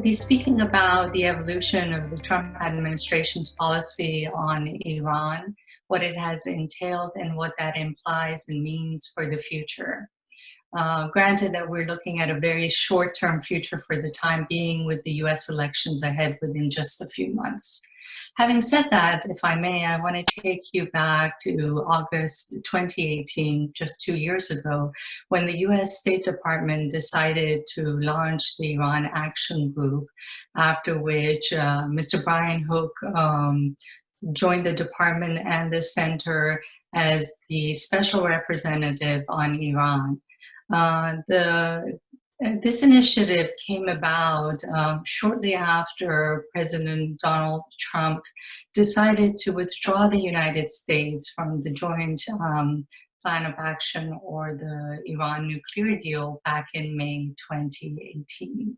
be speaking about the evolution of the Trump administration's policy on Iran, what it has entailed, and what that implies and means for the future. Granted that we're looking at a very short-term future for the time being, with the US elections ahead within just a few months. Having said that, if I may, I want to take you back to August 2018, just 2 years ago, when the US State Department decided to launch the Iran Action Group, after which Mr. Brian Hook joined the department and the center as the special representative on Iran. This initiative came about shortly after President Donald Trump decided to withdraw the United States from the Joint Plan of Action, or the Iran nuclear deal, back in May 2018.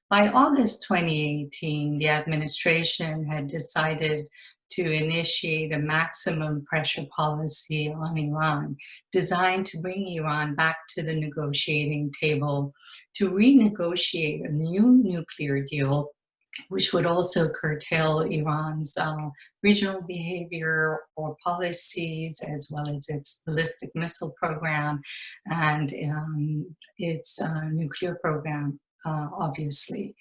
By August 2018, the administration had decided to initiate a maximum pressure policy on Iran, designed to bring Iran back to the negotiating table to renegotiate a new nuclear deal, which would also curtail Iran's regional behavior or policies, as well as its ballistic missile program and its nuclear program, obviously.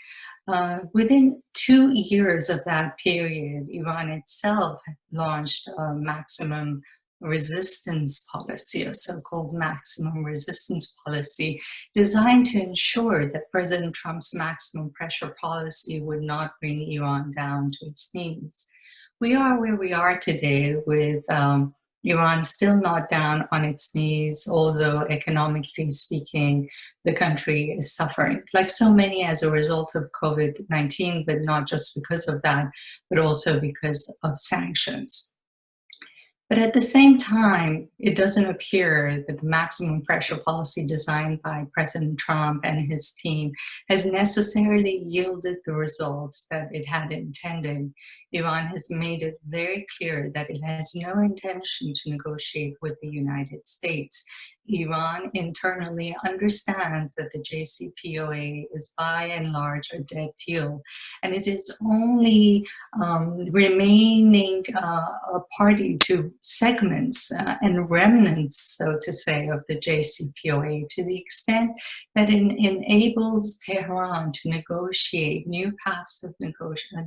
Within 2 years of that period, Iran itself launched a maximum resistance policy, a so-called maximum resistance policy, designed to ensure that President Trump's maximum pressure policy would not bring Iran down to its knees. We are where we are today, with Iran still not down on its knees, although economically speaking, the country is suffering, like so many, as a result of COVID-19, but not just because of that, but also because of sanctions. But at the same time, it doesn't appear that the maximum pressure policy designed by President Trump and his team has necessarily yielded the results that it had intended. Iran has made it very clear that it has no intention to negotiate with the United States. Iran internally understands that the JCPOA is by and large a dead deal, and it is only remaining a party to segments and remnants, so to say, of the JCPOA, to the extent that it enables Tehran to negotiate new paths of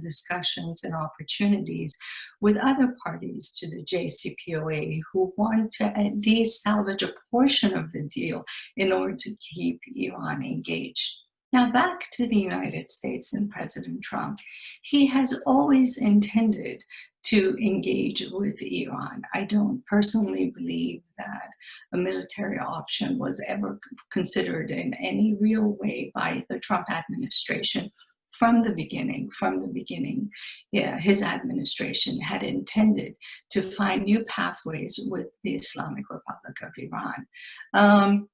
discussions and opportunities with other parties to the JCPOA who want to at least salvage a portion of the deal in order to keep Iran engaged. Now, back to the United States and President Trump. He has always intended to engage with Iran. I don't personally believe that a military option was ever considered in any real way by the Trump administration. From the beginning, his administration had intended to find new pathways with the Islamic Republic of Iran.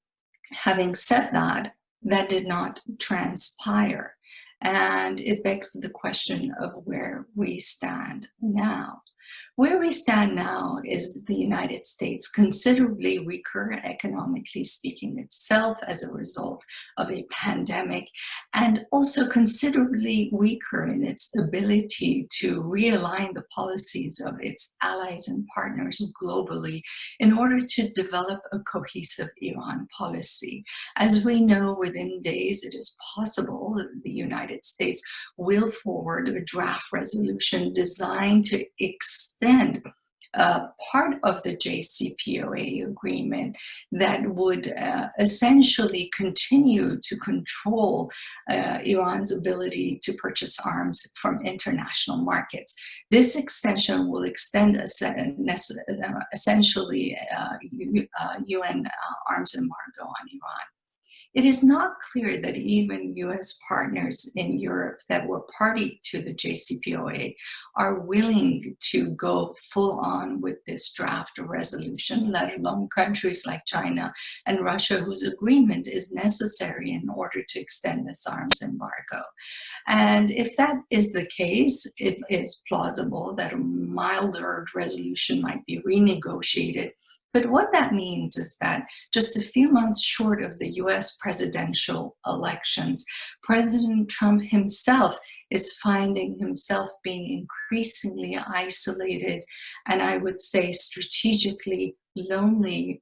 Having said that, that did not transpire. And it begs the question of where we stand now. Where we stand now is the United States considerably weaker, economically speaking, itself as a result of a pandemic, and also considerably weaker in its ability to realign the policies of its allies and partners globally in order to develop a cohesive Iran policy. As we know, within days, it is possible that the United States will forward a draft resolution designed to extend part of the JCPOA agreement that would essentially continue to control Iran's ability to purchase arms from international markets. This extension will extend essentially UN arms embargo on Iran. It is not clear that even US partners in Europe that were party to the JCPOA are willing to go full on with this draft resolution, let alone countries like China and Russia, whose agreement is necessary in order to extend this arms embargo. And if that is the case, it is plausible that a milder resolution might be renegotiated But what that means is that just a few months short of the US presidential elections, President Trump himself is finding himself being increasingly isolated, and I would say strategically lonely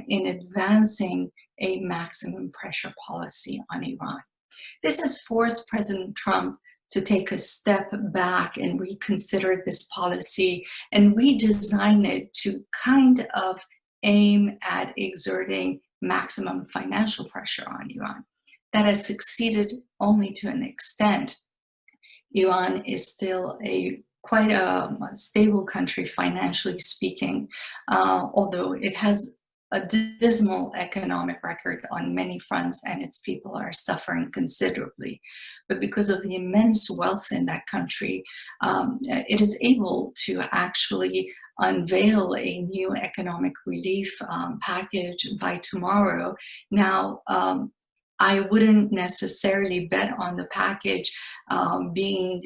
in advancing a maximum pressure policy on Iran. This has forced President Trump to take a step back and reconsider this policy and redesign it to kind of aim at exerting maximum financial pressure on Iran. That has succeeded only to an extent. Iran is still quite a stable country financially speaking, although it has a dismal economic record on many fronts and its people are suffering considerably. But because of the immense wealth in that country, it is able to actually unveil a new economic relief package by tomorrow. Now, I wouldn't necessarily bet on the package being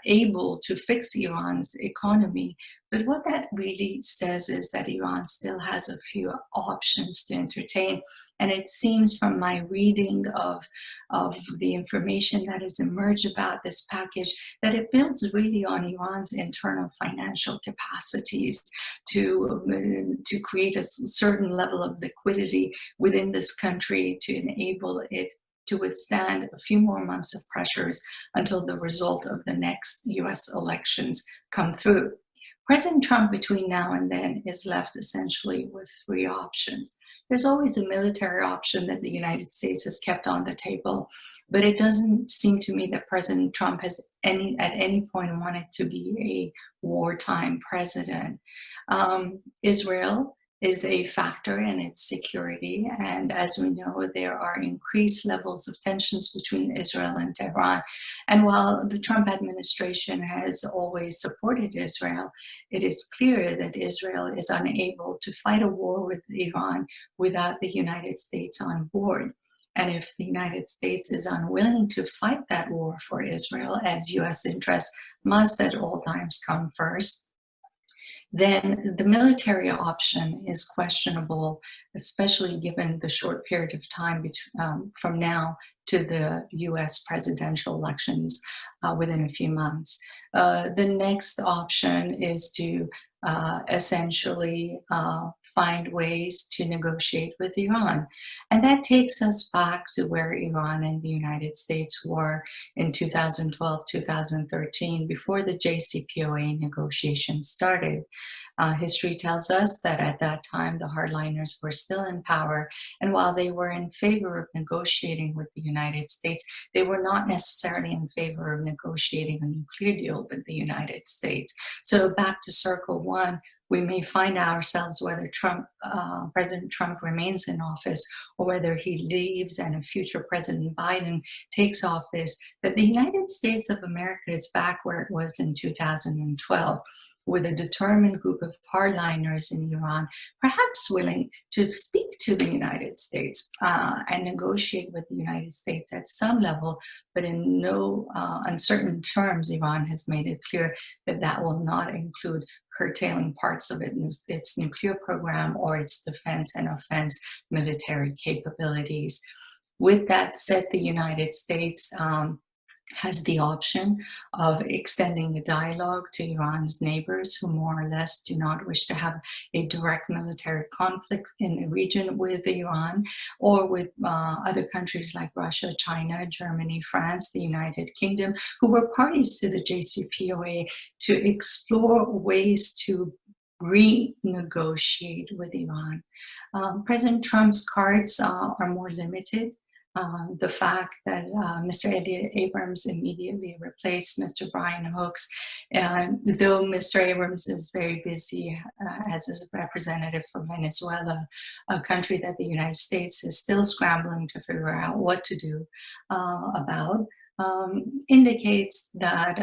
able to fix Iran's economy, but what that really says is that Iran still has a few options to entertain. And it seems from my reading of the information that has emerged about this package that it builds really on Iran's internal financial capacities to create a certain level of liquidity within this country to enable it to withstand a few more months of pressures until the result of the next US elections come through. President Trump, between now and then, is left essentially with three options. There's always a military option that the United States has kept on the table, but it doesn't seem to me that President Trump has at any point wanted to be a wartime president. Israel is a factor in its security, and as we know, there are increased levels of tensions between Israel and Tehran. And while the Trump administration has always supported Israel, it is clear that Israel is unable to fight a war with Iran without the United States on board. And if the United States is unwilling to fight that war for Israel, as US interests must at all times come first, then the military option is questionable, especially given the short period of time from now to the US presidential elections within a few months. The next option is to essentially find ways to negotiate with Iran. And that takes us back to where Iran and the United States were in 2012, 2013, before the JCPOA negotiations started. History tells us that at that time, the hardliners were still in power. And while they were in favor of negotiating with the United States, they were not necessarily in favor of negotiating a nuclear deal with the United States. So back to circle one, we may find ourselves whether President Trump remains in office or whether he leaves and a future President Biden takes office, that the United States of America is back where it was in 2012, with a determined group of hardliners in Iran, perhaps willing to speak to the United States and negotiate with the United States at some level, but in no uncertain terms. Iran has made it clear that that will not include curtailing parts of its nuclear program or its defense and offense military capabilities. With that said, the United States has the option of extending the dialogue to Iran's neighbors who more or less do not wish to have a direct military conflict in the region with Iran, or with other countries like Russia, China, Germany, France, the United Kingdom, who were parties to the JCPOA, to explore ways to renegotiate with Iran. President Trump's cards are more limited. The fact that Mr. Elliott Abrams immediately replaced Mr. Brian Hooks, though Mr. Abrams is very busy as a representative for Venezuela, a country that the United States is still scrambling to figure out what to do about, indicates that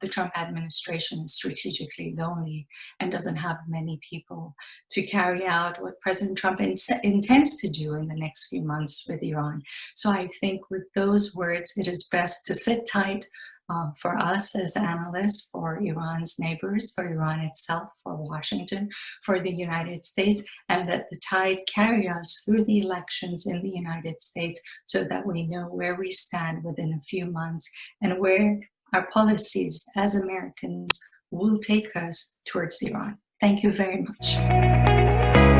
the Trump administration is strategically lonely and doesn't have many people to carry out what President Trump intends to do in the next few months with Iran. So I think with those words, it is best to sit tight, for us as analysts, for Iran's neighbors, for Iran itself, for Washington, for the United States, and that the tide carry us through the elections in the United States so that we know where we stand within a few months and where our policies as Americans will take us towards Iran. Thank you very much.